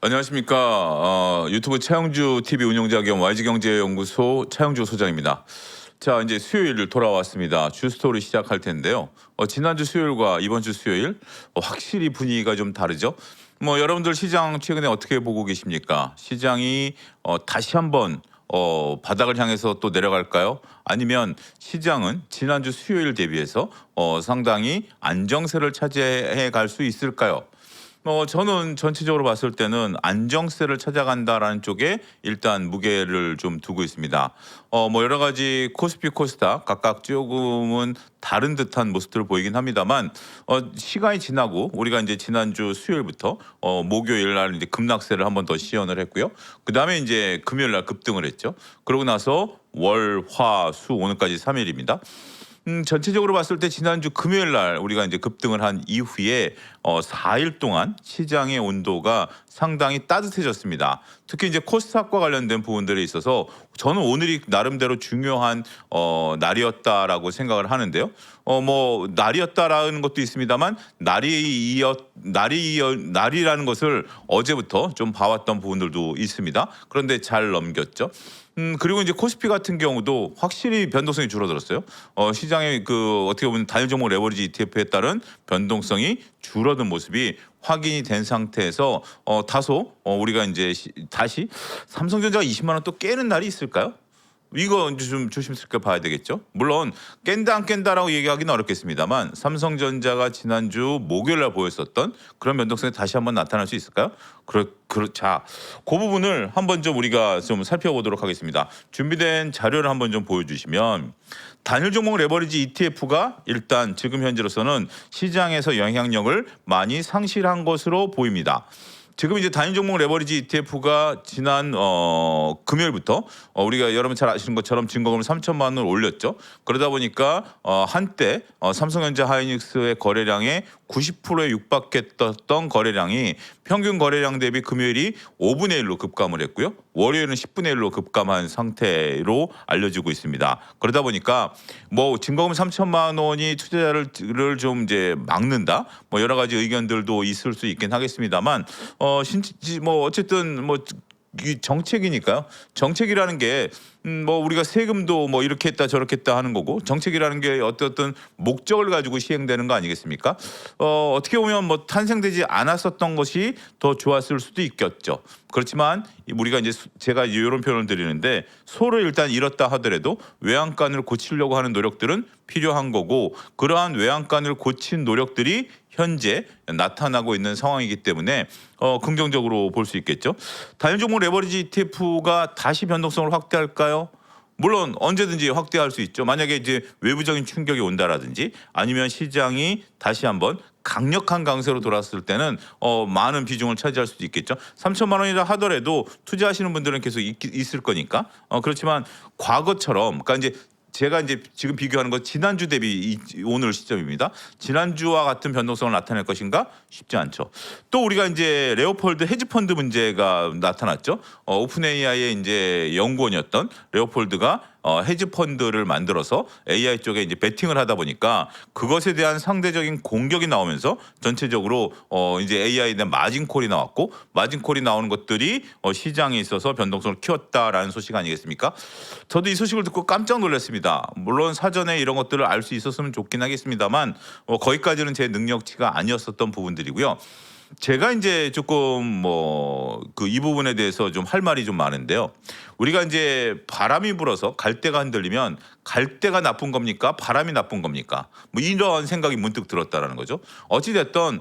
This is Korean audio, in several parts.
안녕하십니까. 유튜브 차영주 TV 운영자 겸 YG경제연구소 차영주 소장입니다. 자, 이제 수요일 돌아왔습니다. 주스토리 시작할 텐데요. 지난주 수요일과 이번 주 수요일 확실히 분위기가 좀 다르죠. 여러분들 시장 최근에 어떻게 보고 계십니까? 시장이 다시 한번 바닥을 향해서 또 내려갈까요? 아니면 시장은 지난주 수요일 대비해서 상당히 안정세를 차지해 갈 수 있을까요? 저는 전체적으로 봤을 때는 안정세를 찾아간다라는 쪽에 일단 무게를 좀 두고 있습니다. 여러 가지 코스피 코스닥 각각 조금은 다른 듯한 모습들을 보이긴 합니다만 시간이 지나고 우리가 이제 지난주 수요일부터 목요일 날 이제 급락세를 한 번 더 시연을 했고요. 그다음에 이제 금요일 날 급등을 했죠. 그러고 나서 월, 화, 수 오늘까지 3일입니다. 전체적으로 봤을 때 지난주 금요일 날 우리가 이제 급등을 한 이후에 4일 동안 시장의 온도가 상당히 따뜻해졌습니다. 특히 이제 코스닥과 관련된 부분들에 있어서 저는 오늘이 나름대로 중요한 날이었다라고 생각을 하는데요. 날이었다라는 것도 있습니다만 날이라는 것을 어제부터 좀 봐왔던 부분들도 있습니다. 그런데 잘 넘겼죠. 그리고 이제 코스피 같은 경우도 확실히 변동성이 줄어들었어요. 시장의 그 어떻게 보면 단일 종목 레버리지 ETF에 따른 변동성이 줄어든 모습이 확인이 된 상태에서 다소 우리가 이제 다시 삼성전자가 20만 원 또 깨는 날이 있을까요? 이거 이제 좀 조심스럽게 봐야 되겠죠. 물론 깬다 안 깬다라고 얘기하기는 어렵겠습니다만 삼성전자가 지난주 목요일 날 보였었던 그런 변동성이 다시 한번 나타날 수 있을까요? 자, 그 부분을 한번 좀 우리가 좀 살펴보도록 하겠습니다. 준비된 자료를 한번 좀 보여주시면 단일 종목 레버리지 ETF가 일단 지금 현재로서는 시장에서 영향력을 많이 상실한 것으로 보입니다. 지금 이제 단일 종목 레버리지 ETF가 지난 금요일부터 우리가 여러분 잘 아시는 것처럼 증거금을 3천만 원을 올렸죠. 그러다 보니까 한때 삼성전자 하이닉스의 거래량의 90%에 육박했던 거래량이 평균 거래량 대비 금요일이 5분의 1로 급감을 했고요. 월요일은 10분의 1로 급감한 상태로 알려지고 있습니다. 그러다 보니까 증거금 3천만 원이 투자자를 좀 이제 막는다. 여러 가지 의견들도 있을 수 있긴 하겠습니다만 어쨌든 이 정책이니까요. 정책이라는 게 우리가 세금도 이렇게 했다 저렇게 했다 하는 거고 정책이라는 게 어떤 목적을 가지고 시행되는 거 아니겠습니까? 어떻게 보면 탄생되지 않았었던 것이 더 좋았을 수도 있겠죠. 그렇지만 우리가 이제 제가 이런 표현을 드리는데 소를 일단 잃었다 하더라도 외양간을 고치려고 하는 노력들은 필요한 거고 그러한 외양간을 고친 노력들이 현재 나타나고 있는 상황이기 때문에 긍정적으로 볼 수 있겠죠. 단일 종목 레버리지 ETF가 다시 변동성을 확대할까요? 물론 언제든지 확대할 수 있죠. 만약에 이제 외부적인 충격이 온다라든지 아니면 시장이 다시 한번 강력한 강세로 돌았을 때는 많은 비중을 차지할 수도 있겠죠. 3천만 원이라 하더라도 투자하시는 분들은 계속 있을 거니까. 그렇지만 과거처럼 그러니까 이제 제가 이제 지금 비교하는 거 지난주 대비 오늘 시점입니다. 지난주와 같은 변동성을 나타낼 것인가? 쉽지 않죠. 또 우리가 이제 레오폴드 헤지펀드 문제가 나타났죠. 오픈 AI의 이제 연구원이었던 레오폴드가 헤지펀드를 만들어서 AI 쪽에 이제 베팅을 하다 보니까 그것에 대한 상대적인 공격이 나오면서 전체적으로 이제 AI에 대한 마진콜이 나왔고 마진콜이 나오는 것들이 시장에 있어서 변동성을 키웠다라는 소식 아니겠습니까? 저도 이 소식을 듣고 깜짝 놀랐습니다. 물론 사전에 이런 것들을 알 수 있었으면 좋긴 하겠습니다만 거기까지는 제 능력치가 아니었었던 부분들이고요. 제가 이제 조금 이 부분에 대해서 좀 할 말이 좀 많은데요. 우리가 이제 바람이 불어서 갈대가 흔들리면 갈대가 나쁜 겁니까? 바람이 나쁜 겁니까? 이런 생각이 문득 들었다라는 거죠. 어찌됐든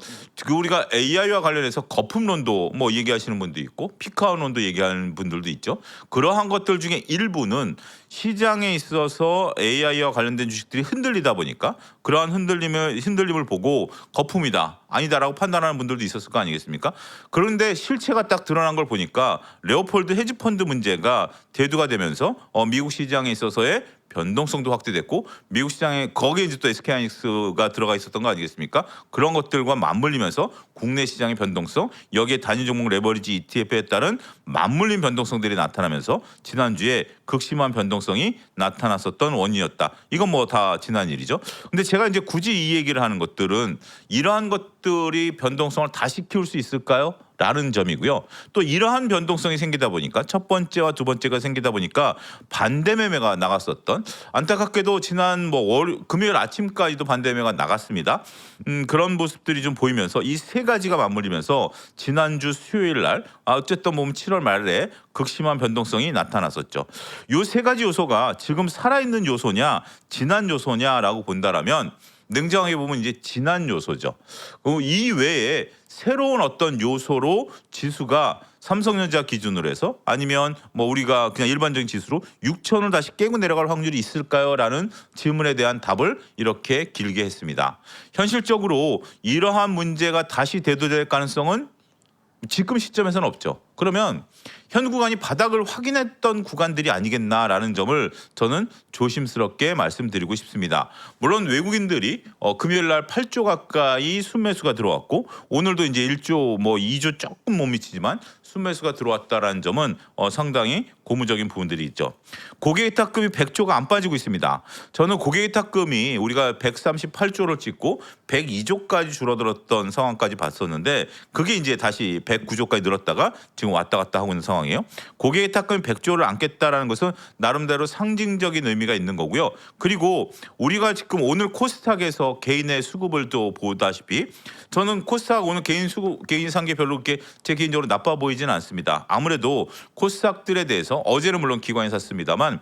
우리가 AI와 관련해서 거품론도 얘기하시는 분도 있고 피크아웃론도 얘기하는 분들도 있죠. 그러한 것들 중에 일부는 시장에 있어서 AI와 관련된 주식들이 흔들리다 보니까 그러한 흔들림을 보고 거품이다 아니다라고 판단하는 분들도 있었을 거 아니겠습니까? 그런데 실체가 딱 드러난 걸 보니까 레오폴드 헤지펀드 문제가 대두가 되면서 미국 시장에 있어서의 변동성도 확대됐고 미국 시장에 거기에 이제 또 SK하이닉스가 들어가 있었던 거 아니겠습니까? 그런 것들과 맞물리면서 국내 시장의 변동성 여기에 단일 종목 레버리지 ETF에 따른 맞물린 변동성들이 나타나면서 지난주에 극심한 변동성이 나타났었던 원인이었다. 이건 다 지난 일이죠. 근데 제가 이제 굳이 이 얘기를 하는 것들은 이러한 것들이 변동성을 다시 키울 수 있을까요? 라는 점이고요. 또 이러한 변동성이 생기다 보니까 첫 번째와 두 번째가 생기다 보니까 반대 매매가 나갔었던, 안타깝게도 지난 금요일 아침까지도 반대 매매가 나갔습니다. 그런 모습들이 좀 보이면서 이 세 가지가 맞물리면서 지난주 수요일 날 어쨌든 보면 7월 말에 극심한 변동성이 나타났었죠. 요 세 가지 요소가 지금 살아있는 요소냐 지난 요소냐라고 본다라면 냉정하게 보면 이제 지난 요소죠. 이 외에 새로운 어떤 요소로 지수가 삼성전자 기준으로 해서 아니면 우리가 그냥 일반적인 지수로 6천을 다시 깨고 내려갈 확률이 있을까요?라는 질문에 대한 답을 이렇게 길게 했습니다. 현실적으로 이러한 문제가 다시 대두될 가능성은 지금 시점에서는 없죠. 그러면 현 구간이 바닥을 확인했던 구간들이 아니겠나라는 점을 저는 조심스럽게 말씀드리고 싶습니다. 물론 외국인들이 금요일 날 8조 가까이 순매수가 들어왔고 오늘도 이제 1조 2조 조금 못 미치지만 순매수가 들어왔다라는 점은 상당히 고무적인 부분들이 있죠. 고객위탁금이 100조가 안 빠지고 있습니다. 저는 고객위탁금이 우리가 138조를 찍고 102조까지 줄어들었던 상황까지 봤었는데 그게 이제 다시 109조까지 늘었다가 지금 왔다 갔다 하고 있는 상황이에요. 고객위탁금이 100조를 안겠다라는 것은 나름대로 상징적인 의미가 있는 거고요. 그리고 우리가 지금 오늘 코스닥에서 개인의 수급을 또 보다시피 저는 코스닥 오늘 개인 상계 별로 그렇게 제 개인적으로 나빠 보이지는 않습니다. 아무래도 코스닥들에 대해서 어제는 물론 기관이 샀습니다만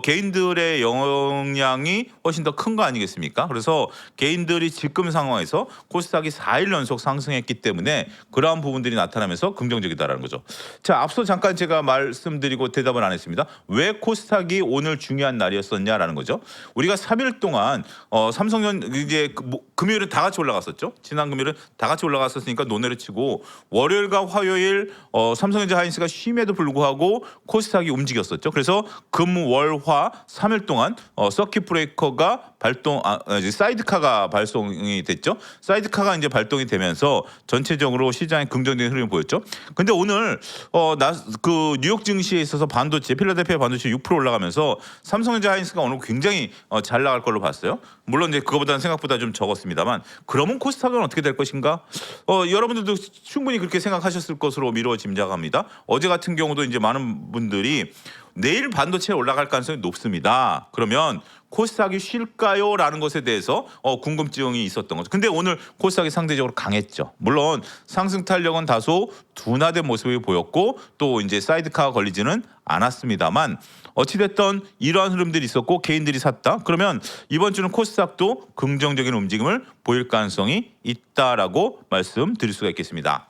개인들의 영향이 훨씬 더 큰 거 아니겠습니까? 그래서 개인들이 지금 상황에서 코스닥이 4일 연속 상승했기 때문에 그러한 부분들이 나타나면서 긍정적이다라는 거죠. 자, 앞서 잠깐 제가 말씀드리고 대답을 안 했습니다. 왜 코스닥이 오늘 중요한 날이었었냐라는 거죠. 우리가 3일 동안 이제 금요일은 다 같이 올라갔었죠. 지난 금요일은 다 같이 올라갔었으니까 논외로 치고 월요일과 화요일 삼성전자 하이닉스가 쉼에도 불구하고 코스닥이 움직였었죠. 그래서 금, 월, 화 3일 동안 서킷 브레이커가 사이드카가 발송이 됐죠. 사이드카가 이제 발동이 되면서 전체적으로 시장에 긍정적인 흐름을 보였죠. 근데 오늘 그 뉴욕 증시에 있어서 필라델피아 반도체 6% 올라가면서 삼성전자 하이닉스가 오늘 굉장히 잘 나갈 걸로 봤어요. 물론 이제 그거보다는 생각보다 좀 적었습니다만 그러면 코스닥은 어떻게 될 것인가? 여러분들도 충분히 그렇게 생각하셨을 것으로 미루어 짐작합니다. 어제 같은 경우도 이제 많은 분들이 내일 반도체 올라갈 가능성이 높습니다. 그러면 코스닥이 쉴까요? 라는 것에 대해서 궁금증이 있었던 거죠. 근데 오늘 코스닥이 상대적으로 강했죠. 물론 상승 탄력은 다소 둔화된 모습이 보였고 또 이제 사이드카가 걸리지는 않았습니다만 어찌됐든 이러한 흐름들이 있었고 개인들이 샀다. 그러면 이번 주는 코스닥도 긍정적인 움직임을 보일 가능성이 있다라고 말씀드릴 수가 있겠습니다.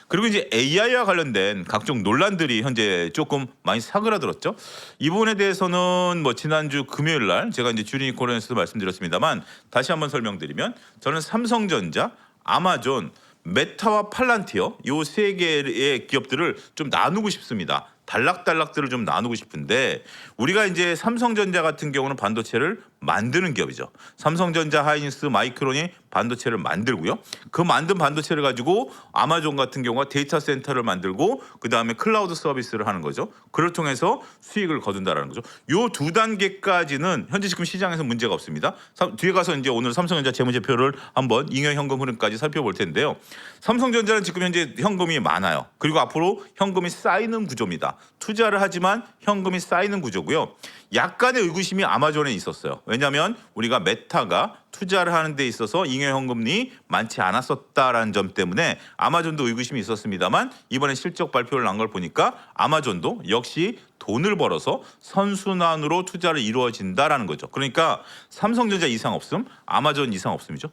그리고 이제 AI와 관련된 각종 논란들이 현재 조금 많이 사그라들었죠. 이 부분에 대해서는 지난주 금요일 날 제가 이제 주린이 코너에서도 말씀드렸습니다만 다시 한번 설명드리면 저는 삼성전자, 아마존, 메타와 팔란티어 이 세 개의 기업들을 좀 나누고 싶습니다. 단락들을 좀 나누고 싶은데 우리가 이제 삼성전자 같은 경우는 반도체를 만드는 기업이죠. 삼성전자, 하이닉스, 마이크론이 반도체를 만들고요. 그 만든 반도체를 가지고 아마존 같은 경우가 데이터 센터를 만들고 그다음에 클라우드 서비스를 하는 거죠. 그를 통해서 수익을 거둔다라는 거죠. 요 두 단계까지는 현재 지금 시장에서 문제가 없습니다. 뒤에 가서 이제 오늘 삼성전자 재무제표를 한번 잉여 현금 흐름까지 살펴볼 텐데요. 삼성전자는 지금 현재 현금이 많아요. 그리고 앞으로 현금이 쌓이는 구조입니다. 투자를 하지만 현금이 쌓이는 구조고요. 약간의 의구심이 아마존에 있었어요. 왜냐하면 우리가 메타가 투자를 하는 데 있어서 잉여 현금이 많지 않았었다라는 점 때문에 아마존도 의구심이 있었습니다만 이번에 실적 발표를 난 걸 보니까 아마존도 역시 돈을 벌어서 선순환으로 투자를 이루어진다라는 거죠. 그러니까 삼성전자 이상 없음, 아마존 이상 없음이죠.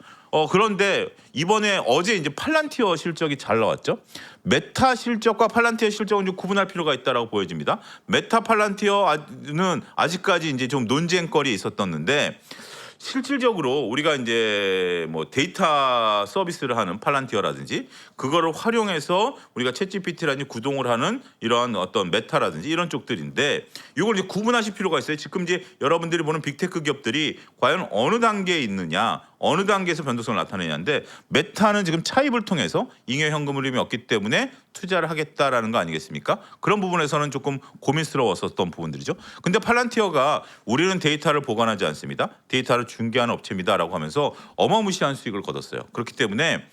그런데 이번에 어제 이제 팔란티어 실적이 잘 나왔죠. 메타 실적과 팔란티어 실적은 좀 구분할 필요가 있다라고 보여집니다. 메타 팔란티어는 아직까지 이제 좀 논쟁거리에 있었었는데 실질적으로 우리가 이제 데이터 서비스를 하는 팔란티어라든지 그거를 활용해서 우리가 챗GPT라든지 구동을 하는 이러한 어떤 메타라든지 이런 쪽들인데 이걸 이제 구분하실 필요가 있어요. 지금 이제 여러분들이 보는 빅테크 기업들이 과연 어느 단계에 있느냐, 어느 단계에서 변동성을 나타내냐인데 메타는 지금 차입을 통해서 잉여 현금 흐름이 없기 때문에 투자를 하겠다라는 거 아니겠습니까? 그런 부분에서는 조금 고민스러웠었던 부분들이죠. 근데 팔란티어가 우리는 데이터를 보관하지 않습니다. 데이터를 중개하는 업체입니다라고 하면서 어마무시한 수익을 거뒀어요. 그렇기 때문에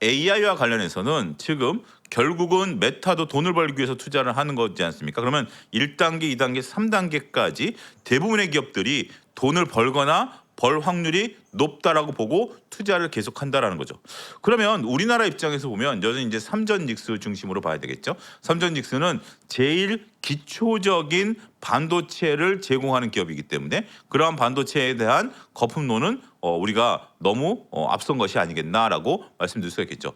AI와 관련해서는 지금 결국은 메타도 돈을 벌기 위해서 투자를 하는 거지 않습니까? 그러면 1단계, 2단계, 3단계까지 대부분의 기업들이 돈을 벌거나 벌 확률이 높다라고 보고 투자를 계속한다라는 거죠. 그러면 우리나라 입장에서 보면 여전히 이제 삼전직스 중심으로 봐야 되겠죠. 삼전직스는 제일 기초적인 반도체를 제공하는 기업이기 때문에 그러한 반도체에 대한 거품론은 우리가 너무 앞선 것이 아니겠나라고 말씀드릴 수가 있겠죠.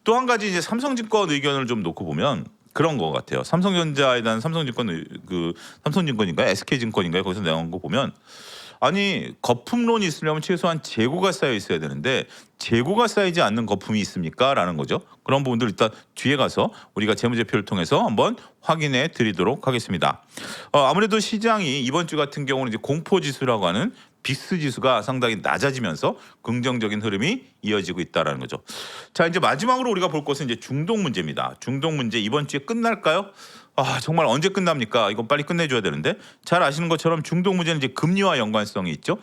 또 한 가지 이제 삼성증권 의견을 좀 놓고 보면 그런 것 같아요. 삼성전자에 대한 삼성증권인가요? SK증권인가요? 거기서 나온 거 보면 아니 거품론이 있으려면 최소한 재고가 쌓여 있어야 되는데 재고가 쌓이지 않는 거품이 있습니까? 라는 거죠. 그런 부분들 일단 뒤에 가서 우리가 재무제표를 통해서 한번 확인해 드리도록 하겠습니다. 아무래도 시장이 이번 주 같은 경우는 이제 공포지수라고 하는 빅스 지수가 상당히 낮아지면서 긍정적인 흐름이 이어지고 있다라는 거죠. 자, 이제 마지막으로 우리가 볼 것은 이제 중동 문제입니다. 중동 문제 이번 주에 끝날까요? 정말 언제 끝납니까? 이건 빨리 끝내줘야 되는데 잘 아시는 것처럼 중동 문제는 이제 금리와 연관성이 있죠.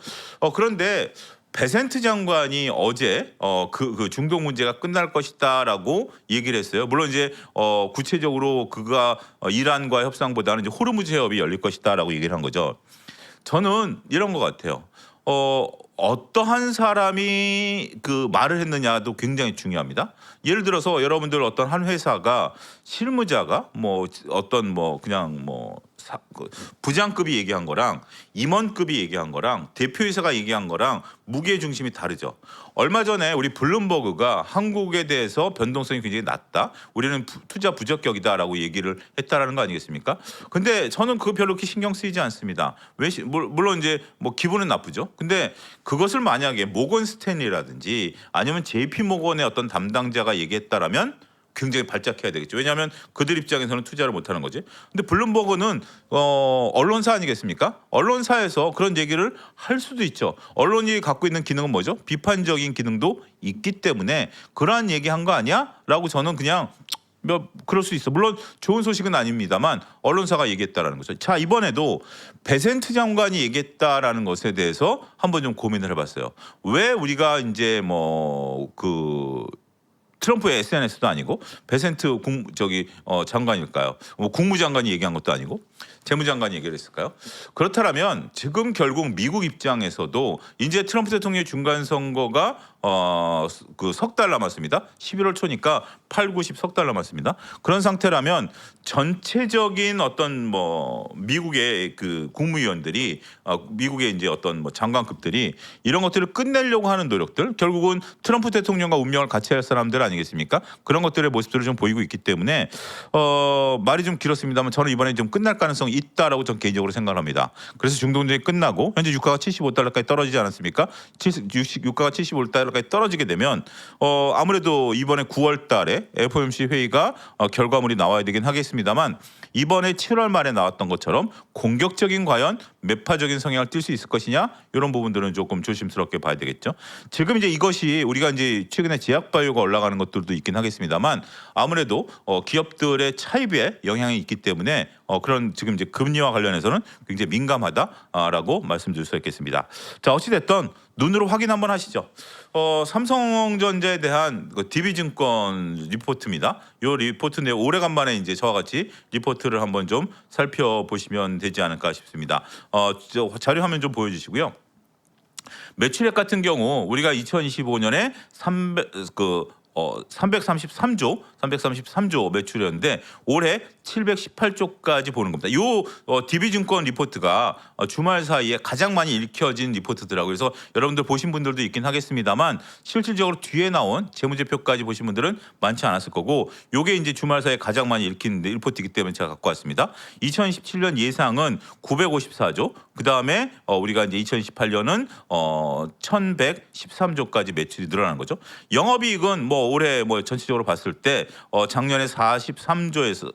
그런데 베센트 장관이 어제 그 중동 문제가 끝날 것이다라고 얘기를 했어요. 물론 이제 구체적으로 그가 이란과 협상보다는 이제 호르무즈 해협이 열릴 것이다라고 얘기를 한 거죠. 저는 이런 것 같아요. 어떠한 사람이 그 말을 했느냐도 굉장히 중요합니다. 예를 들어서 여러분들 어떤 한 회사가 실무자가 뭐 어떤 뭐 그냥 뭐 부장급이 얘기한 거랑 임원급이 얘기한 거랑 대표이사가 얘기한 거랑 무게 중심이 다르죠. 얼마 전에 우리 블룸버그가 한국에 대해서 변동성이 굉장히 낮다. 우리는 투자 부적격이다라고 얘기를 했다라는 거 아니겠습니까? 근데 저는 그거 별로 그렇게 신경 쓰이지 않습니다. 물론 이제 뭐 기분은 나쁘죠. 근데 그것을 만약에 모건 스탠리라든지 아니면 JP 모건의 어떤 담당자가 얘기했다라면 굉장히 발작해야 되겠죠. 왜냐하면 그들 입장에서는 투자를 못하는 거지. 근데 블룸버그는 언론사 아니겠습니까? 언론사에서 그런 얘기를 할 수도 있죠. 언론이 갖고 있는 기능은 뭐죠? 비판적인 기능도 있기 때문에 그러한 얘기한 거 아니야? 라고 저는 그냥 그럴 수 있어. 물론 좋은 소식은 아닙니다만 언론사가 얘기했다라는 거죠. 자, 이번에도 베센트 장관이 얘기했다라는 것에 대해서 한번 좀 고민을 해봤어요. 왜 우리가 이제 트럼프의 SNS도 아니고 베센트 장관일까요? 뭐 국무장관이 얘기한 것도 아니고 재무장관이 얘기를 했을까요? 그렇다면 지금 결국 미국 입장에서도 이제 트럼프 대통령의 중간 선거가 그 석 달 남았습니다. 11월 초니까 8, 90 석 달 남았습니다. 그런 상태라면 전체적인 어떤 미국의 그 국무위원들이 미국의 이제 어떤 장관급들이 이런 것들을 끝내려고 하는 노력들 결국은 트럼프 대통령과 운명을 같이 할 사람들 아니겠습니까? 그런 것들의 모습들을 좀 보이고 있기 때문에 말이 좀 길었습니다만 저는 이번에 좀 끝날 가능성이 있다라고 저는 개인적으로 생각합니다. 그래서 중동전이 끝나고 현재 유가가 75달러까지 떨어지지 않았습니까? 유가가 75달러까지 떨어지게 되면 아무래도 이번에 9월 달에 FOMC 회의가 결과물이 나와야 되긴 하겠습니다만 이번에 7월 말에 나왔던 것처럼 공격적인 과연 매파적인 성향을 띌 수 있을 것이냐 이런 부분들은 조금 조심스럽게 봐야 되겠죠. 지금 이제 이것이 우리가 이제 최근에 제약바이오가 올라가는 것들도 있긴 하겠습니다만 아무래도 기업들의 차입에 영향이 있기 때문에 그런 지금 이제 금리와 관련해서는 굉장히 민감하다라고 말씀드릴 수 있겠습니다. 자, 어찌됐든 눈으로 확인 한번 하시죠. 삼성전자에 대한 DB증권 리포트입니다. 이 리포트 내용 오래간만에 이제 저와 같이 리포트를 한번 좀 살펴보시면 되지 않을까 싶습니다. 자료 화면 좀 보여주시고요. 매출액 같은 경우 우리가 2025년에 333조 매출이었는데 올해 718조까지 보는 겁니다. 요 DB증권 리포트가 주말 사이에 가장 많이 읽혀진 리포트더라고요. 그래서 여러분들 보신 분들도 있긴 하겠습니다만 실질적으로 뒤에 나온 재무제표까지 보신 분들은 많지 않았을 거고 요게 이제 주말 사이에 가장 많이 읽힌 리포트이기 때문에 제가 갖고 왔습니다. 2017년 예상은 954조, 그다음에 우리가 이제 2018년은 1113조까지 매출이 늘어나는 거죠. 영업이익은 올해 전체적으로 봤을 때 작년에 43조에서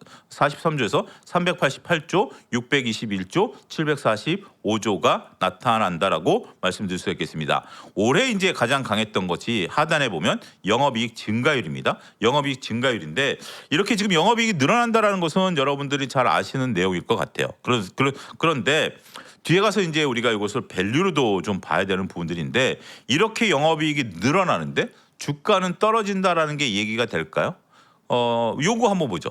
388조, 621조, 745조가 나타난다라고 말씀드릴 수 있겠습니다. 올해 이제 가장 강했던 것이 하단에 보면 영업이익 증가율입니다. 영업이익 증가율인데 이렇게 지금 영업이익이 늘어난다라는 것은 여러분들이 잘 아시는 내용일 것 같아요. 그런데 뒤에 가서 이제 우리가 이것을 밸류로도 좀 봐야 되는 부분들인데 이렇게 영업이익이 늘어나는데 주가는 떨어진다라는 게 얘기가 될까요? 요거 한번 보죠.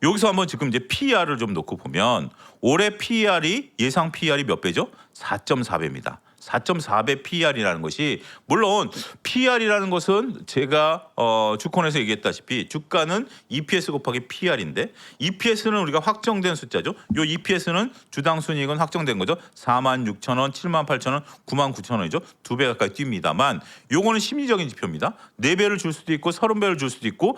여기서 한번 지금 이제 PER을 좀 놓고 보면 올해 PER이 예상 PER이 몇 배죠? 4.4배입니다. 4.4배 PER이라는 것이 물론 PER이라는 것은 제가 주콘에서 얘기했다시피 주가는 EPS 곱하기 PER인데 EPS는 우리가 확정된 숫자죠. 요 EPS는 주당 순이익은 확정된 거죠. 46,000원, 78,000원, 99,000원이죠. 2배 가까이 뜁니다만 요거는 심리적인 지표입니다. 4배를 줄 수도 있고 30배를 줄 수도 있고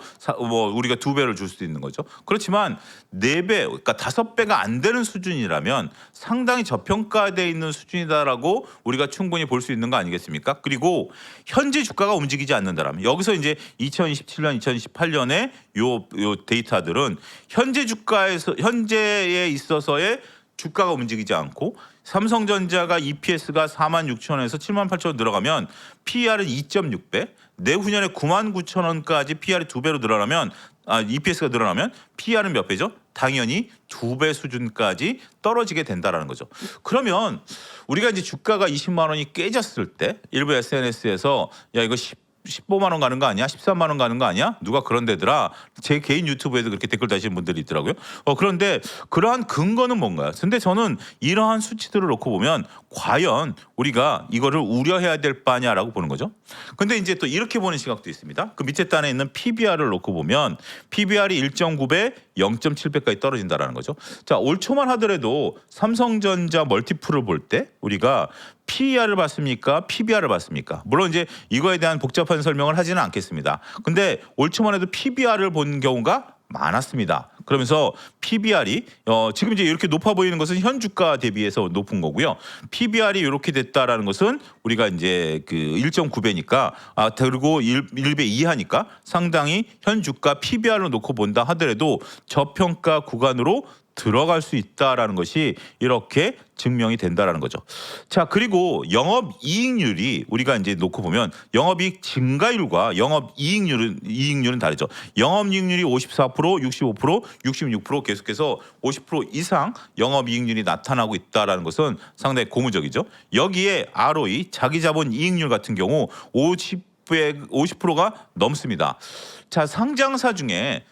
우리가 2배를 줄 수도 있는 거죠. 그렇지만 4배 그러니까 5배가 안 되는 수준이라면 상당히 저평가되어 있는 수준이다라고 우리가 충분히 볼 수 있는 거 아니겠습니까? 그리고 현재 주가가 움직이지 않는다라면 여기서 이제 2027년, 2028년에 요 데이터들은 현재 주가에서 현재에 있어서의 주가가 움직이지 않고 삼성전자가 EPS가 46,000원에서 78,000원 늘어가면 PER은 2.6배, 내후년에 99,000원까지 PER이 2배로 늘어나면 EPS가 늘어나면 PER은 몇 배죠? 당연히 2배 수준까지 떨어지게 된다라는 거죠. 그러면 우리가 이제 주가가 20만 원이 깨졌을 때 일부 SNS에서 야 이거 15만 원 가는 거 아니야? 13만 원 가는 거 아니야? 누가 그런 데더라. 제 개인 유튜브에도 그렇게 댓글 다시는 분들이 있더라고요. 그런데 그러한 근거는 뭔가요? 근데 저는 이러한 수치들을 놓고 보면 과연 우리가 이거를 우려해야 될 바냐라고 보는 거죠. 근데 이제 또 이렇게 보는 시각도 있습니다. 그 밑에 단에 있는 PBR을 놓고 보면 PBR이 1.9배, 0.7배까지 떨어진다라는 거죠. 자, 올 초만 하더라도 삼성전자 멀티플을 볼 때 우리가 PER을 봤습니까? PBR을 봤습니까? 물론 이제 이거에 대한 복잡한 설명을 하지는 않겠습니다. 근데 올 초만 해도 PBR을 본 경우가 많았습니다. 그러면서 PBR이 지금 이제 이렇게 높아 보이는 것은 현 주가 대비해서 높은 거고요. PBR이 이렇게 됐다라는 것은 우리가 이제 그 1.9배니까 그리고 1배 이하니까 상당히 현 주가 PBR로 놓고 본다 하더라도 저평가 구간으로 들어갈 수 있다라는 것이 이렇게 증명이 된다라는 거죠. 자, 그리고 영업이익률이 우리가 이제 놓고 보면 영업이익 증가율과 영업이익률은 다르죠. 영업이익률이 54%, 65%, 66% 계속해서 50% 이상 영업이익률이 나타나고 있다라는 것은 상당히 고무적이죠. 여기에 ROE 자기자본 이익률 같은 경우 50%가 넘습니다. 자, 상장사 중에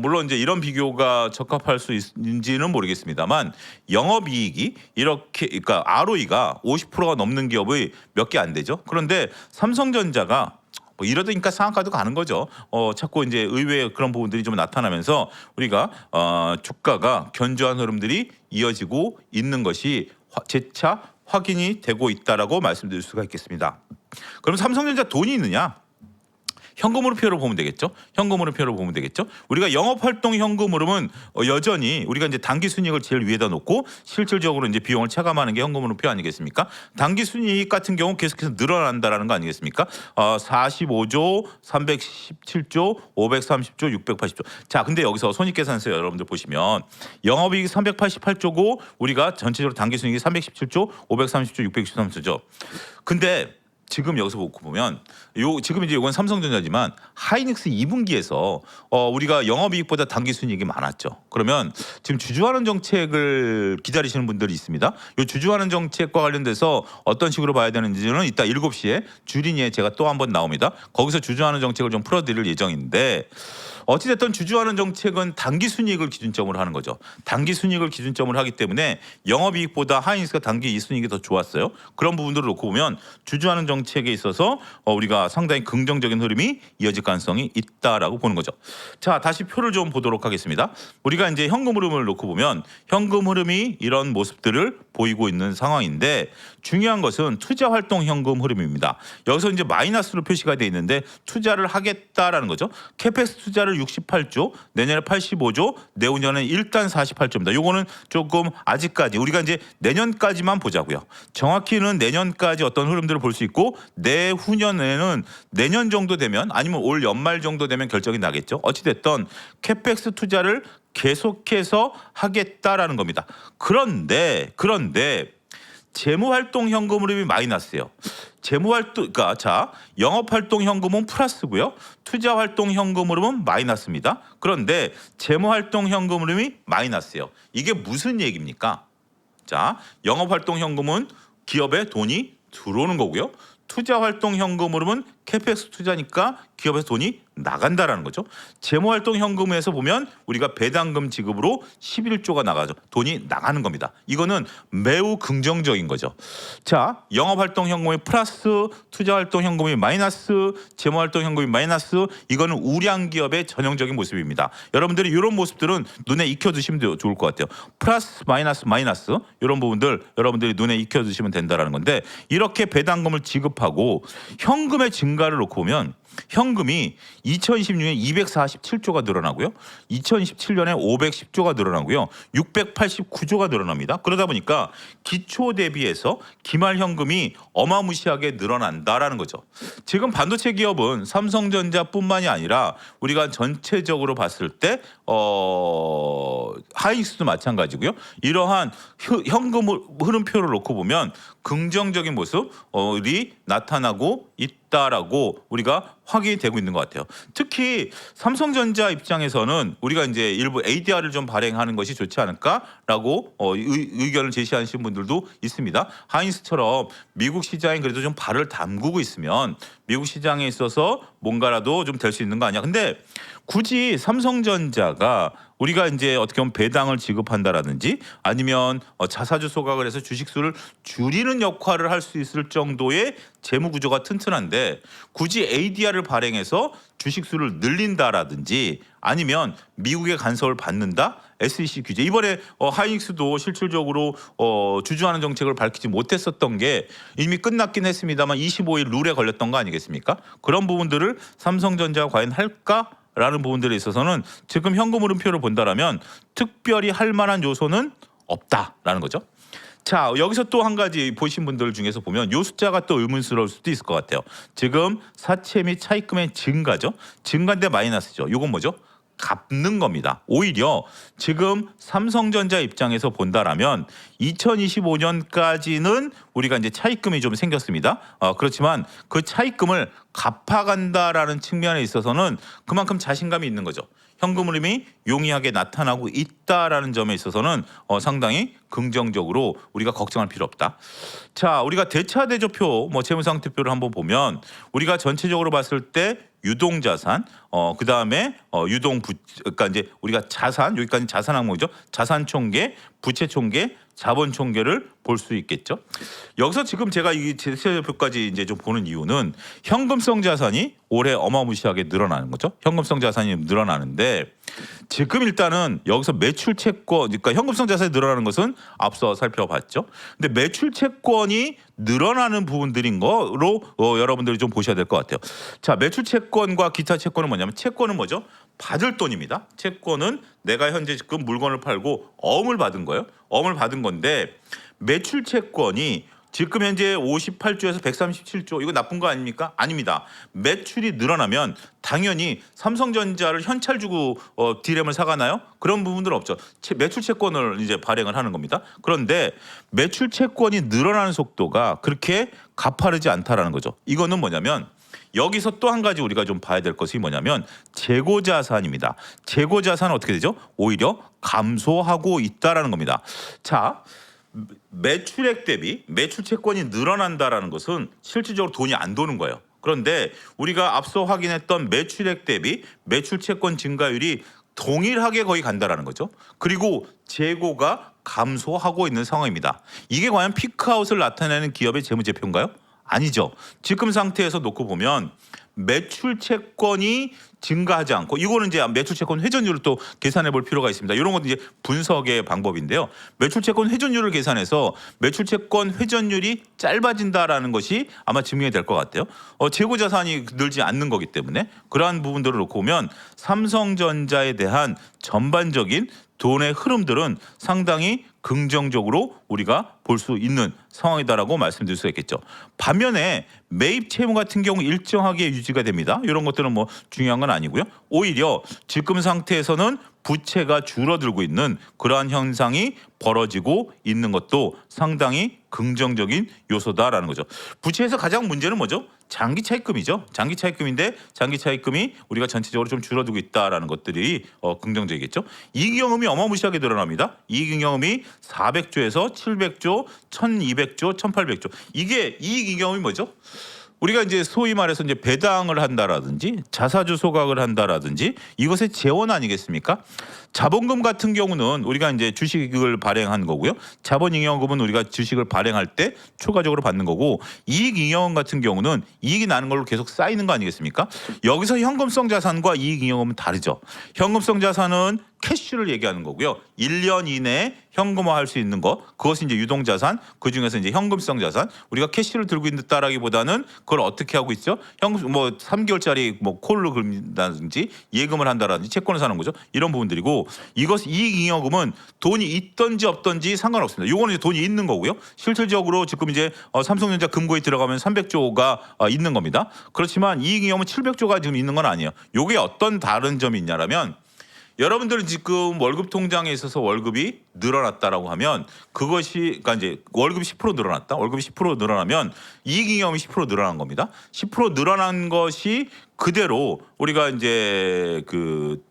물론 이제 이런 비교가 적합할 수 있는지는 모르겠습니다만 영업이익이 이렇게 그러니까 ROE가 50%가 넘는 기업이 몇 개 안 되죠. 그런데 삼성전자가 이러니까 상한가도 가는 거죠. 자꾸 이제 의외의 그런 부분들이 좀 나타나면서 우리가 주가가 견조한 흐름들이 이어지고 있는 것이 재차 확인이 되고 있다라고 말씀드릴 수가 있겠습니다. 그럼 삼성전자 돈이 있느냐? 현금으로 표를 보면 되겠죠. 현금으로 표를 보면 되겠죠. 우리가 영업활동 현금 흐름은 여전히 우리가 이제 당기순이익을 제일 위에다 놓고 실질적으로 이제 비용을 차감하는 게 현금으로 표 아니겠습니까? 당기순이익 같은 경우 계속해서 늘어난다라는 거 아니겠습니까? 45조, 317조, 530조, 680조. 자, 근데 여기서 손익계산서 여러분들 보시면 영업이익이 388조고 우리가 전체적으로 당기순이익이 317조, 530조, 663조죠. 근데 지금 여기서 보면 지금 이제 이건 삼성전자지만 하이닉스 2분기에서 우리가 영업이익보다 당기순이익이 많았죠. 그러면 지금 주주환원 정책을 기다리시는 분들이 있습니다. 이 주주환원 정책과 관련돼서 어떤 식으로 봐야 되는지는 이따 7시에 주린이에 제가 또 한 번 나옵니다. 거기서 주주환원 정책을 좀 풀어드릴 예정인데 어찌됐든 주주환원 정책은 당기순이익을 기준점으로 하는 거죠. 당기순이익을 기준점으로 하기 때문에 영업이익보다 하이닉스가 당기순이익이 더 좋았어요. 그런 부분들을 놓고 보면 주주환원 정책에 있어서 우리가 상당히 긍정적인 흐름이 이어질 가능성이 있다라고 보는 거죠. 자, 다시 표를 좀 보도록 하겠습니다. 우리가 이제 현금 흐름을 놓고 보면 현금 흐름이 이런 모습들을 보이고 있는 상황인데 중요한 것은 투자 활동 현금 흐름입니다. 여기서 이제 마이너스로 표시가 돼 있는데 투자를 하겠다라는 거죠. 캐펙스 투자를 68조, 내년에 85조, 내후년에 일단 48조입니다. 요거는 조금 아직까지 우리가 이제 내년까지만 보자고요. 정확히는 내년까지 어떤 흐름들을 볼 수 있고 내후년에는 내년 정도 되면 아니면 올 연말 정도 되면 결정이 나겠죠. 어찌됐든 캐펙스 투자를 계속해서 하겠다라는 겁니다. 그런데 재무활동 현금 흐름이 마이너스예요. 재무활동 그러니까 자 영업활동 현금은 플러스고요. 투자활동 현금 흐름은 마이너스입니다. 그런데 재무활동 현금 흐름이 마이너스예요. 이게 무슨 얘기입니까? 자 영업활동 현금은 기업에 돈이 들어오는 거고요. 투자 활동 현금 흐름은 캐펙스 투자니까 기업에서 돈이 나간다라는 거죠. 재무 활동 현금에서 보면 우리가 배당금 지급으로 11조가 나가죠. 돈이 나가는 겁니다. 이거는 매우 긍정적인 거죠. 자, 영업 활동 현금이 플러스, 투자 활동 현금이 마이너스, 재무 활동 현금이 마이너스. 이거는 우량 기업의 전형적인 모습입니다. 여러분들이 이런 모습들은 눈에 익혀 두시면 좋을 것 같아요. 플러스, 마이너스, 마이너스 이런 부분들 여러분들이 눈에 익혀 두시면 된다라는 건데, 이렇게 배당금을 지급하고 현금의 증가를 놓고 보면 현금이 2026년에 247조가 늘어나고요. 2017년에 510조가 늘어나고요. 689조가 늘어납니다. 그러다 보니까 기초 대비해서 기말 현금이 어마무시하게 늘어난다라는 거죠. 지금 반도체 기업은 삼성전자뿐만이 아니라 우리가 전체적으로 봤을 때 하이닉스도 마찬가지고요. 이러한 현금 흐름표를 놓고 보면 긍정적인 모습이 나타나고 있다라고 우리가 확인이 되고 있는 것 같아요. 특히 삼성전자 입장에서는 우리가 이제 일부 ADR을 좀 발행하는 것이 좋지 않을까라고 의견을 제시하신 분들도 있습니다. 하이닉스처럼 미국 시장에 그래도 좀 발을 담그고 있으면 미국 시장에 있어서 뭔가라도 좀 될 수 있는 거 아니야. 근데 굳이 삼성전자가 우리가 이제 어떻게 보면 배당을 지급한다라든지 아니면 자사주 소각을 해서 주식수를 줄이는 역할을 할 수 있을 정도의 재무 구조가 튼튼한데, 굳이 ADR을 발행해서 주식수를 늘린다라든지 아니면 미국의 간섭을 받는다? SEC 규제. 이번에 하이닉스도 실질적으로 주주하는 정책을 밝히지 못했었던 게 이미 끝났긴 했습니다만 25일 룰에 걸렸던 거 아니겠습니까? 그런 부분들을 삼성전자가 과연 할까? 라는 부분들에 있어서는 지금 현금 흐름표를 본다라면 특별히 할 만한 요소는 없다라는 거죠. 자, 여기서 또 한 가지 보신 분들 중에서 보면 요 숫자가 또 의문스러울 수도 있을 것 같아요. 지금 사채 및 차입금의 증가죠. 증가인데 마이너스죠. 이건 뭐죠? 갚는 겁니다. 오히려 지금 삼성전자 입장에서 본다라면 2025년까지는 우리가 이제 차입금이 좀 생겼습니다. 그렇지만 그 차입금을 갚아간다라는 측면에 있어서는 그만큼 자신감이 있는 거죠. 현금 흐름이 용이하게 나타나고 있다라는 점에 있어서는 상당히 긍정적으로 우리가 걱정할 필요 없다. 자, 우리가 대차대조표 재무상태표를 한번 보면 우리가 전체적으로 봤을 때 유동자산, 그다음에 그러니까 이제 우리가 자산, 여기까지 자산 항목이죠. 자산 총계, 부채 총계, 자본 총계를 볼 수 있겠죠. 여기서 지금 제가 이 대차대조표까지 이제 좀 보는 이유는 현금성 자산이 올해 어마무시하게 늘어나는 거죠. 현금성 자산이 늘어나는데 지금 일단은 여기서 매출 채권, 그러니까 현금성 자산이 늘어나는 것은 앞서 살펴봤죠. 근데 매출 채권이 늘어나는 부분들인 거로 여러분들이 좀 보셔야 될 것 같아요. 자, 매출 채권과 기타 채권은 뭐냐면, 채권은 뭐죠? 받을 돈입니다. 채권은 내가 현재 지금 물건을 팔고 어음을 받은 거예요. 어음을 받은 건데, 매출 채권이 지금 현재 58조에서 137조, 이거 나쁜 거 아닙니까? 아닙니다. 매출이 늘어나면 당연히 삼성전자를 현찰 주고 D램을 사가나요? 그런 부분들은 없죠. 매출 채권을 이제 발행을 하는 겁니다. 그런데 매출 채권이 늘어나는 속도가 그렇게 가파르지 않다라는 거죠. 이거는 뭐냐면, 여기서 또 한 가지 우리가 좀 봐야 될 것이 뭐냐면 재고자산입니다. 재고자산은 어떻게 되죠? 오히려 감소하고 있다라는 겁니다. 자, 매출액 대비 매출 채권이 늘어난다라는 것은 실질적으로 돈이 안 도는 거예요. 그런데 우리가 앞서 확인했던 매출액 대비 매출 채권 증가율이 동일하게 거의 간다라는 거죠. 그리고 재고가 감소하고 있는 상황입니다. 이게 과연 피크아웃을 나타내는 기업의 재무제표인가요? 아니죠. 지금 상태에서 놓고 보면 매출 채권이 증가하지 않고, 이거는 이제 매출 채권 회전율을 또 계산해 볼 필요가 있습니다. 이런 건 이제 분석의 방법인데요. 매출 채권 회전율을 계산해서 매출 채권 회전율이 짧아진다라는 것이 아마 증명이 될 것 같아요. 재고 자산이 늘지 않는 거기 때문에 그러한 부분들을 놓고 보면 삼성전자에 대한 전반적인 돈의 흐름들은 상당히 긍정적으로 우리가 볼 수 있는 상황이다라고 말씀드릴 수가 있겠죠. 반면에 매입 채무 같은 경우 일정하게 유지가 됩니다. 이런 것들은 중요한 건 아니고요. 오히려 지금 상태에서는 부채가 줄어들고 있는 그러한 현상이 벌어지고 있는 것도 상당히 긍정적인 요소다라는 거죠. 부채에서 가장 문제는 뭐죠? 장기 차입금이죠. 장기 차입금인데 장기 차입금이 우리가 전체적으로 좀 줄어들고 있다라는 것들이 긍정적이겠죠. 이익잉여금이 어마무시하게 늘어납니다. 이익잉여금이 400조에서 700조, 1200조, 1800조. 이게 이익잉여금이 뭐죠? 우리가 이제 소위 말해서 이제 배당을 한다라든지 자사주 소각을 한다라든지 이것의 재원 아니겠습니까? 자본금 같은 경우는 우리가 이제 주식을 발행한 거고요. 자본잉여금은 우리가 주식을 발행할 때 추가적으로 받는 거고, 이익잉여금 같은 경우는 이익이 나는 걸로 계속 쌓이는 거 아니겠습니까? 여기서 현금성 자산과 이익잉여금은 다르죠. 현금성 자산은 캐시를 얘기하는 거고요. 1년 이내에 현금화할 수 있는 거, 그것이 이제 유동자산, 그 중에서 이제 현금성 자산, 우리가 캐시를 들고 있다라기보다는 그걸 어떻게 하고 있죠? 현금 뭐 3개월짜리 뭐 콜로 긁는다든지 예금을 한다라든지 채권을 사는 거죠. 이런 부분들이고, 이것 이익잉여금은 돈이 있든지 없든지 상관없습니다. 요거는 이제 돈이 있는 거고요. 실질적으로 지금 이제 삼성전자 금고에 들어가면 300조가 있는 겁니다. 그렇지만 이익잉여금은 700조가 지금 있는 건 아니에요. 요게 어떤 다른 점이 있냐라면, 여러분들은 지금 월급 통장에 있어서 월급이 늘어났다라고 하면 그것이, 그러니까 이제 월급이 10% 늘어났다. 월급이 10% 늘어나면 이익잉여금이 10% 늘어난 겁니다. 10% 늘어난 것이 그대로 우리가 이제 그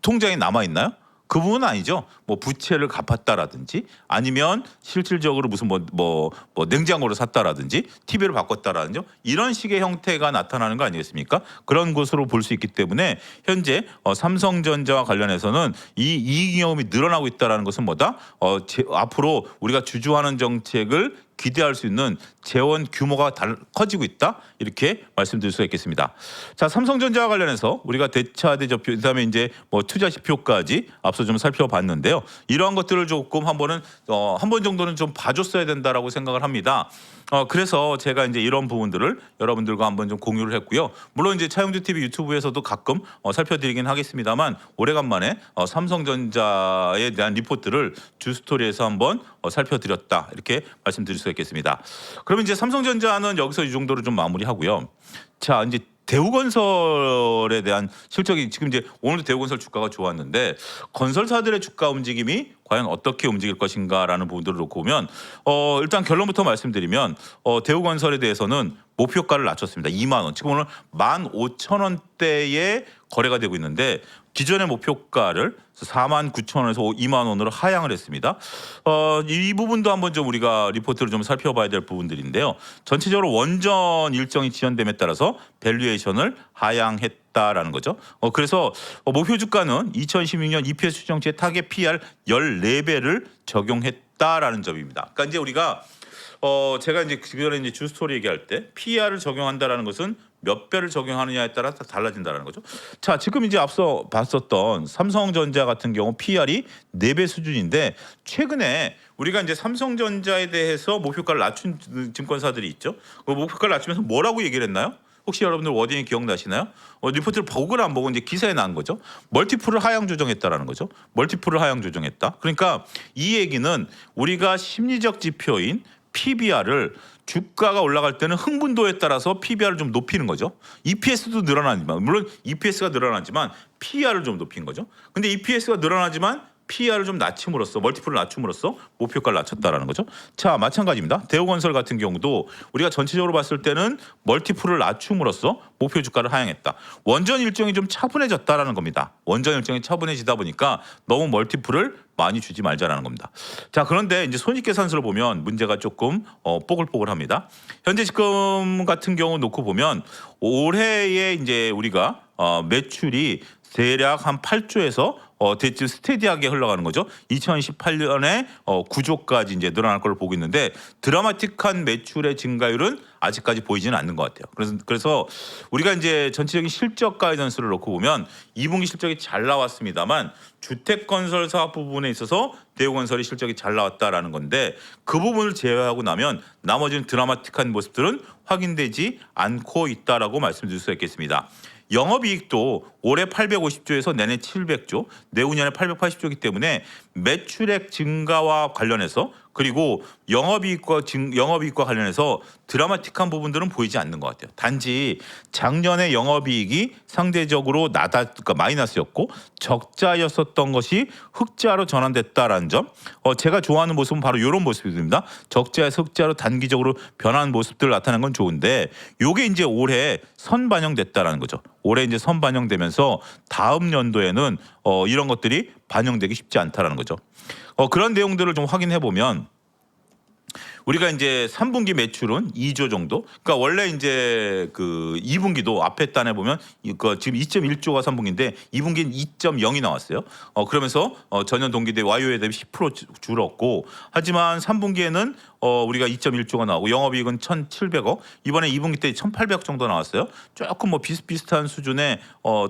통장에 남아 있나요? 그 부분은 아니죠. 뭐 부채를 갚았다라든지 아니면 실질적으로 무슨 뭐 냉장고를 샀다라든지 TV를 바꿨다라든지 이런 식의 형태가 나타나는 거 아니겠습니까? 그런 것으로 볼 수 있기 때문에 현재 삼성전자와 관련해서는 이 이익잉여금이 늘어나고 있다라는 것은 뭐다? 앞으로 우리가 주주하는 정책을 기대할 수 있는 재원 규모가 커지고 있다, 이렇게 말씀드릴 수가 있겠습니다. 자, 삼성전자와 관련해서 우리가 대차 대조표, 그다음에 이제 뭐 투자 지표까지 앞서 좀 살펴봤는데요. 이러한 것들을 조금 한 번은 한 번 정도는 좀 봐줬어야 된다라고 생각을 합니다. 그래서 제가 이제 이런 부분들을 여러분들과 한번 좀 공유를 했고요. 물론 이제 차용주 TV 유튜브에서도 가끔 살펴드리긴 하겠습니다만, 오래간만에 삼성전자에 대한 리포트를 주스토리에서 한번 살펴드렸다, 이렇게 말씀드릴 수 있겠습니다. 그러면 이제 삼성전자는 여기서 이 정도로 좀 마무리하고요. 자, 이제 대우건설에 대한 실적이 지금 이제 오늘도 대우건설 주가가 좋았는데, 건설사들의 주가 움직임이 과연 어떻게 움직일 것인가라는 부분들을 놓고 보면 일단 결론부터 말씀드리면 대우건설에 대해서는 목표가를 낮췄습니다. 2만 원. 지금 오늘 15,000원대에 거래가 되고 있는데, 기존의 목표가를 49,000원에서 2만 원으로 하향을 했습니다. 이 부분도 한번 좀 우리가 리포트를 좀 살펴봐야 될 부분들인데요. 전체적으로 원전 일정이 지연됨에 따라서 밸류에이션을 하향했다라는 거죠. 그래서 목표 주가는 2016년 EPS 추정치의 타겟 PR 14배를 적용했다라는 점입니다. 그러니까 이제 우리가 제가 이제 그전에 이제 주스토리 얘기할 때 PR을 적용한다라는 것은 몇 배를 적용하느냐에 따라 달라진다라는 거죠. 자, 지금 이제 앞서 봤었던 삼성전자 같은 경우 PR이 4배 수준인데, 최근에 우리가 이제 삼성전자에 대해서 목표가를 낮춘 증권사들이 있죠. 그 목표가를 낮추면서 뭐라고 얘기를 했나요? 혹시 여러분들 워딩이 기억나시나요? 리포트를 보고를 안 보고 이제 기사에 나온 거죠. 멀티플을 하향 조정했다라는 거죠. 멀티플을 하향 조정했다. 그러니까 이 얘기는 우리가 심리적 지표인 PBR을 주가가 올라갈 때는 흥분도에 따라서 PBR을 좀 높이는 거죠. EPS도 늘어나지만, 물론 EPS가 늘어나지만 PR을 좀 높인 거죠. 근데 EPS가 늘어나지만 PR을 좀 낮춤으로써, 멀티플을 낮춤으로써 목표가를 낮췄다라는 거죠. 자, 마찬가지입니다. 대우건설 같은 경우도 우리가 전체적으로 봤을 때는 멀티플을 낮춤으로써 목표 주가를 하향했다. 원전 일정이 좀 차분해졌다라는 겁니다. 원전 일정이 차분해지다 보니까 너무 멀티플을 많이 주지 말자라는 겁니다. 자, 그런데 이제 손익계산서를 보면 문제가 조금 뽀글뽀글합니다. 현재 지금 같은 경우 놓고 보면 올해에 이제 우리가 매출이 대략 한 8조에서 대체 스테디하게 흘러가는 거죠. 2018년에 9조까지 이제 늘어날 걸 보고 있는데, 드라마틱한 매출의 증가율은 아직까지 보이지는 않는 것 같아요. 그래서 우리가 이제 전체적인 실적 가이던스를 놓고 보면 2분기 실적이 잘 나왔습니다만, 주택건설 사업 부분에 있어서 대우건설이 실적이 잘 나왔다라는 건데, 그 부분을 제외하고 나면 나머지는 드라마틱한 모습들은 확인되지 않고 있다라고 말씀드릴 수 있겠습니다. 영업이익도 올해 850조에서 내년 700조, 내후년에 880조이기 때문에 매출액 증가와 관련해서, 그리고 영업이익과 관련해서 드라마틱한 부분들은 보이지 않는 것 같아요. 단지 작년에 영업이익이 상대적으로 그러니까 마이너스였고 적자였었던 것이 흑자로 전환됐다라는 점. 제가 좋아하는 모습은 바로 이런 모습입니다. 적자에서 흑자로 단기적으로 변한 모습들 나타난 건 좋은데, 요게 이제 올해 선반영됐다라는 거죠. 올해 이제 선반영되면서 다음 연도에는 이런 것들이 반영되기 쉽지 않다라는 거죠. 그런 내용들을 좀 확인해 보면, 우리가 이제 3분기 매출은 2조 정도. 그러니까 원래 이제 그 2분기도 앞에 단에 보면 그 지금 2.1조가 3분기인데 2분기는 2.0이 나왔어요. 그러면서 전년 동기 대비 YOY 대비 10% 줄었고, 하지만 3분기에는 우리가 2.1조가 나오고 영업이익은 1,700억. 이번에 2분기 때 1,800억 정도 나왔어요. 조금 뭐 비슷비슷한 수준에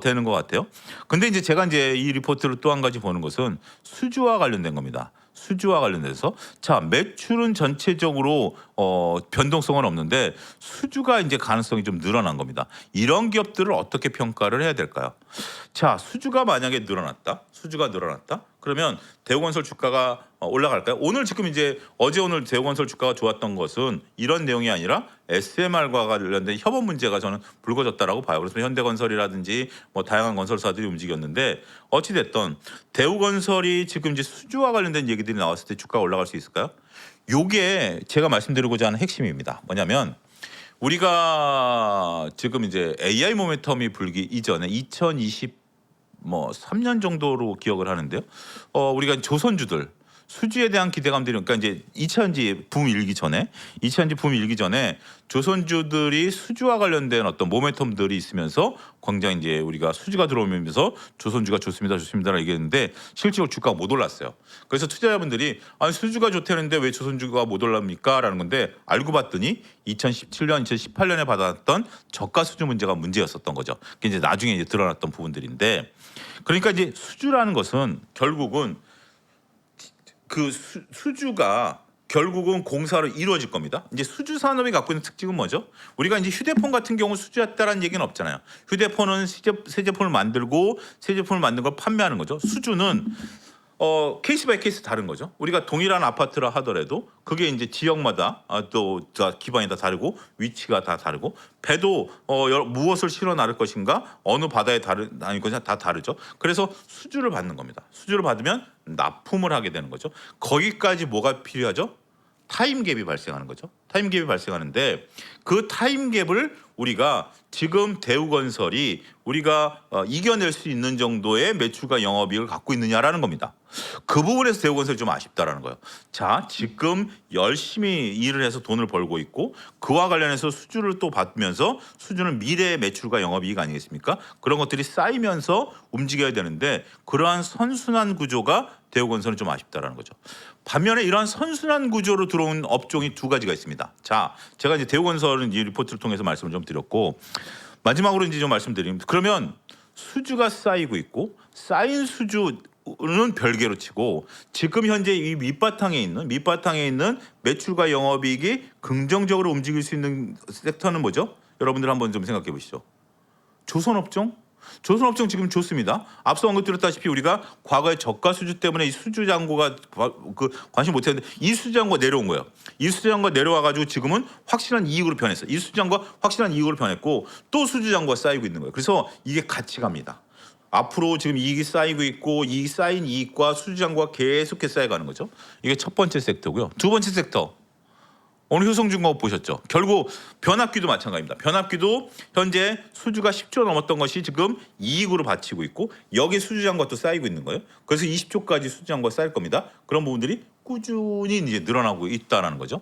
되는 것 같아요. 근데 이제 제가 이제 이 리포트를 또 한 가지 보는 것은 수주와 관련된 겁니다. 수주와 관련돼서 자, 매출은 전체적으로 변동성은 없는데 수주가 이제 가능성이 좀 늘어난 겁니다. 이런 기업들을 어떻게 평가를 해야 될까요? 자, 수주가 만약에 늘어났다. 수주가 늘어났다. 그러면 대우건설 주가가 올라갈까요? 오늘 지금 이제 어제 오늘 대우건설 주가가 좋았던 것은 이런 내용이 아니라 SMR과 관련된 협업 문제가 저는 불거졌다라고 봐요. 그래서 현대건설이라든지 뭐 다양한 건설사들이 움직였는데 어찌 됐든 대우건설이 지금 이제 수주와 관련된 얘기들이 나왔을 때 주가가 올라갈 수 있을까요? 요게 제가 말씀드리고자 하는 핵심입니다. 뭐냐면 우리가 지금 이제 AI 모멘텀이 불기 이전에 2023년 정도로 기억을 하는데요. 우리가 조선주들 수주에 대한 기대감들이, 그러니까 이제 2차전지 붐 일기 전에 조선주들이 수주와 관련된 어떤 모멘텀들이 있으면서 굉장히 이제 우리가 수주가 들어오면서 조선주가 좋습니다라고 얘기했는데 실제로 주가가 못 올랐어요. 그래서 투자자분들이 아니 수주가 좋다는데 왜 조선주가 못 올랍니까?라는 건데 알고 봤더니 2017년, 2018년에 받았던 저가 수주 문제가 문제였었던 거죠. 그게 이제 나중에 이제 드러났던 부분들인데, 그러니까 이제 수주라는 것은 결국은 그 수주가 결국은 공사로 이루어질 겁니다. 이제 수주 산업이 갖고 있는 특징은 뭐죠? 우리가 이제 휴대폰 같은 경우 수주했다라는 얘기는 없잖아요. 휴대폰은 새 제품을 만들고 새 제품을 만든 걸 판매하는 거죠. 수주는 케이스 바이 케이스 다른 거죠. 우리가 동일한 아파트라 하더라도 그게 이제 지역마다 또 기반이 다 다르고 위치가 다 다르고 배도 무엇을 실어 나를 것인가 어느 바다에 다닐 것인가 다 다르죠. 그래서 수주를 받는 겁니다. 수주를 받으면 납품을 하게 되는 거죠. 거기까지 뭐가 필요하죠? 타임갭이 발생하는 거죠. 타임갭이 발생하는데 그 타임갭을 우리가 지금 대우건설이 우리가 이겨낼 수 있는 정도의 매출과 영업이익을 갖고 있느냐라는 겁니다. 그 부분에서 대우건설이 좀 아쉽다라는 거예요. 자, 지금 열심히 일을 해서 돈을 벌고 있고 그와 관련해서 수주를 또 받으면서 수주는 미래의 매출과 영업이익 아니겠습니까? 그런 것들이 쌓이면서 움직여야 되는데 그러한 선순환 구조가 대우건설은 좀 아쉽다라는 거죠. 반면에 이러한 선순환 구조로 들어온 업종이 두 가지가 있습니다. 자, 제가 이제 대우건설은 이 리포트를 통해서 말씀을 좀 드렸고 마지막으로 이제 좀 말씀드리면 그러면 수주가 쌓이고 있고 쌓인 수주는 별개로 치고 지금 현재 이 밑바탕에 있는 매출과 영업이익이 긍정적으로 움직일 수 있는 섹터는 뭐죠? 여러분들 한번 좀 생각해 보시죠. 조선업종? 조선업종 지금 좋습니다. 앞서 언급드렸다시피 우리가 과거에 저가 수주 때문에 이 수주 잔고가 관심 못했는데 이 수주 잔고가 내려온 거예요. 이 수주 잔고가 내려와가지고 지금은 확실한 이익으로 변했어요. 이 수주 잔고가 확실한 이익으로 변했고 또 수주 잔고가 쌓이고 있는 거예요. 그래서 이게 같이 갑니다. 앞으로 지금 이익이 쌓이고 있고 이 쌓인 이익과 수주 잔고가 계속해서 쌓여가는 거죠. 이게 첫 번째 섹터고요. 두 번째 섹터. 오늘 효성중공업 보셨죠? 결국 변압기도 마찬가지입니다. 변압기도 현재 수주가 10조 넘었던 것이 지금 이익으로 바치고 있고 여기 수주 잔고가 쌓이고 있는 거예요. 그래서 20조까지 수주 잔고가 쌓일 겁니다. 그런 부분들이 꾸준히 이제 늘어나고 있다라는 거죠.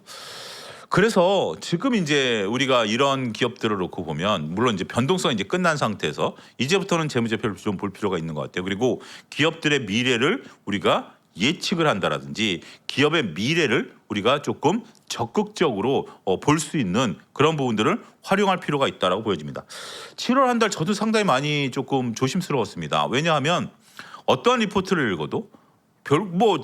그래서 지금 이제 우리가 이런 기업들을 놓고 보면 물론 이제 변동성이 이제 끝난 상태에서 이제부터는 재무제표를 좀 볼 필요가 있는 것 같아요. 그리고 기업들의 미래를 우리가 예측을 한다라든지 기업의 미래를 우리가 조금 적극적으로 볼 수 있는 그런 부분들을 활용할 필요가 있다라고 보여집니다. 7월 한 달 저도 상당히 많이 조금 조심스러웠습니다. 왜냐하면 어떠한 리포트를 읽어도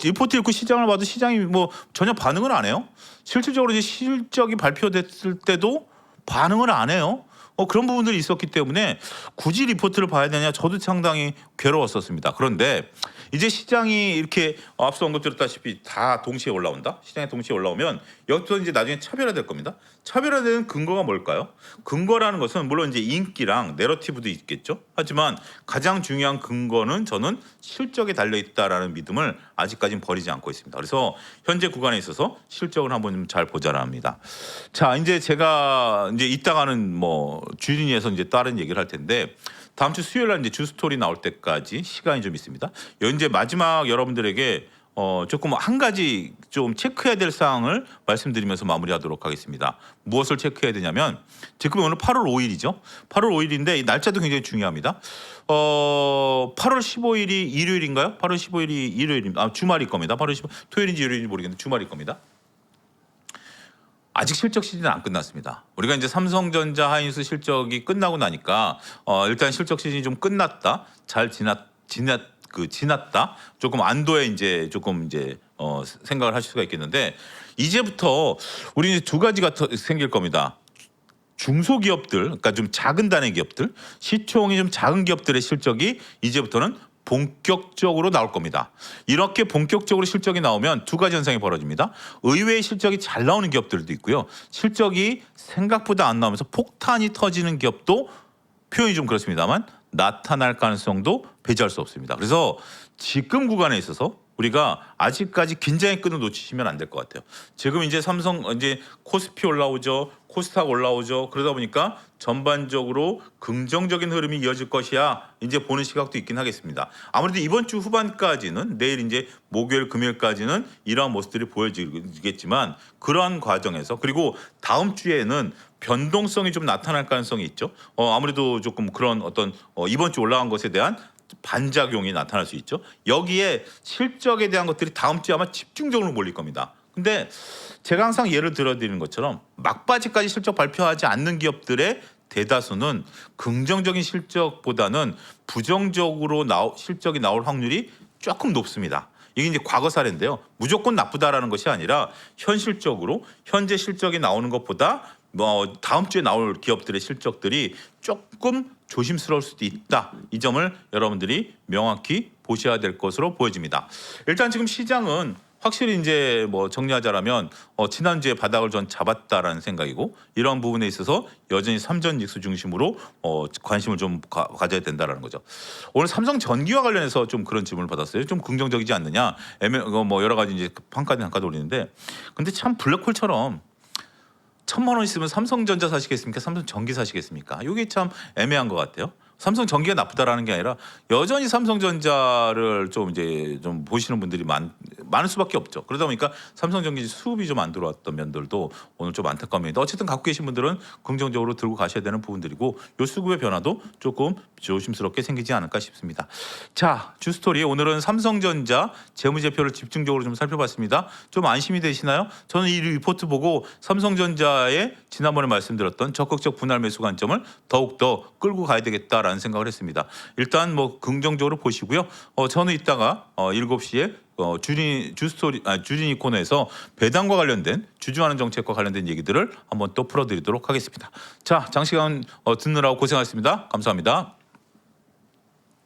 리포트 읽고 시장을 봐도 시장이 전혀 반응을 안 해요. 실질적으로 이제 실적이 발표됐을 때도 반응을 안 해요. 그런 부분들이 있었기 때문에 굳이 리포트를 봐야 되냐 저도 상당히 괴로웠었습니다. 그런데 이제 시장이 이렇게 앞서 언급드렸다시피 다 동시에 올라온다. 시장에 동시에 올라오면 여기서 이제 나중에 차별화될 겁니다. 차별화되는 근거가 뭘까요? 근거라는 것은 물론 이제 인기랑 내러티브도 있겠죠. 하지만 가장 중요한 근거는 저는 실적에 달려 있다라는 믿음을 아직까지는 버리지 않고 있습니다. 그래서 현재 구간에 있어서 실적을 한번 좀 잘 보자라 합니다. 자, 이제 제가 이제 이따가는 주진이에서 이제 다른 얘기를 할 텐데 다음 주 수요일 날 이제 주스토리 나올 때까지 시간이 좀 있습니다. 이제 마지막 여러분들에게 조금 한 가지 좀 체크해야 될 사항을 말씀드리면서 마무리하도록 하겠습니다. 무엇을 체크해야 되냐면 지금 오늘 8월 5일이죠. 8월 5일인데 이 날짜도 굉장히 중요합니다. 8월 15일이 일요일인가요? 8월 15일이 일요일입니다. 주말일 겁니다. 8월 15일 토요일인지 일요일인지 모르겠는데 주말일 겁니다. 아직 실적 시즌은 안 끝났습니다. 우리가 이제 삼성전자, 하이닉스 실적이 끝나고 나니까 일단 실적 시즌이 좀 끝났다, 잘 지났다. 조금 안도에 이제 조금 이제 생각을 하실 수가 있겠는데 이제부터 우리 이제 두 가지가 생길 겁니다. 중소기업들, 그러니까 좀 작은 단위 기업들, 시총이 좀 작은 기업들의 실적이 이제부터는 본격적으로 나올 겁니다. 이렇게 본격적으로 실적이 나오면 두 가지 현상이 벌어집니다. 의외의 실적이 잘 나오는 기업들도 있고요. 실적이 생각보다 안 나오면서 폭탄이 터지는 기업도 표현이 좀 그렇습니다만 나타날 가능성도 배제할 수 없습니다. 그래서 지금 구간에 있어서 우리가 아직까지 긴장의 끈을 놓치시면 안 될 것 같아요. 지금 이제 삼성 이제 코스피 올라오죠, 코스닥 올라오죠. 그러다 보니까 전반적으로 긍정적인 흐름이 이어질 것이야 이제 보는 시각도 있긴 하겠습니다. 아무래도 이번 주 후반까지는 내일 이제 목요일 금요일까지는 이러한 모습들이 보여지겠지만 그러한 과정에서 그리고 다음 주에는 변동성이 좀 나타날 가능성이 있죠. 아무래도 조금 그런 어떤 이번 주 올라간 것에 대한 반작용이 나타날 수 있죠. 여기에 실적에 대한 것들이 다음 주에 아마 집중적으로 몰릴 겁니다. 근데 제가 항상 예를 들어드리는 것처럼 막바지까지 실적 발표하지 않는 기업들의 대다수는 긍정적인 실적보다는 부정적으로 실적이 나올 확률이 조금 높습니다. 이게 이제 과거 사례인데요. 무조건 나쁘다라는 것이 아니라 현실적으로 현재 실적이 나오는 것보다 다음 주에 나올 기업들의 실적들이 조금 조심스러울 수도 있다. 이 점을 여러분들이 명확히 보셔야 될 것으로 보여집니다. 일단 지금 시장은 확실히 이제 정리하자라면 지난주에 바닥을 전 잡았다라는 생각이고 이런 부분에 있어서 여전히 삼전직수 중심으로 관심을 좀 가져야 된다라는 거죠. 오늘 삼성전기와 관련해서 좀 그런 질문을 받았어요. 좀 긍정적이지 않느냐? 여러 가지 이제 평가된 단가도 올리는데 근데 참 블랙홀처럼 1,000만 원 있으면 삼성전자 사시겠습니까? 삼성전기 사시겠습니까? 이게 참 애매한 것 같아요. 삼성전기가 나쁘다라는 게 아니라 여전히 삼성전자를 좀 보시는 분들이 많을 수밖에 없죠. 그러다 보니까 삼성전기 수급이 좀 안 들어왔던 면들도 오늘 좀 안타까움입니다. 어쨌든 갖고 계신 분들은 긍정적으로 들고 가셔야 되는 부분들이고 이 수급의 변화도 조금 조심스럽게 생기지 않을까 싶습니다. 자, 주스토리 오늘은 삼성전자 재무제표를 집중적으로 좀 살펴봤습니다. 좀 안심이 되시나요? 저는 이 리포트 보고 삼성전자의 지난번에 말씀드렸던 적극적 분할 매수 관점을 더욱더 끌고 가야 되겠다라는 생각을 했습니다. 일단 긍정적으로 보시고요. 저는 이따가 7시에 주진이 코너에서 배당과 관련된 주주하는 정책과 관련된 얘기들을 한번 또 풀어드리도록 하겠습니다. 자, 장시간 듣느라고 고생하셨습니다. 감사합니다.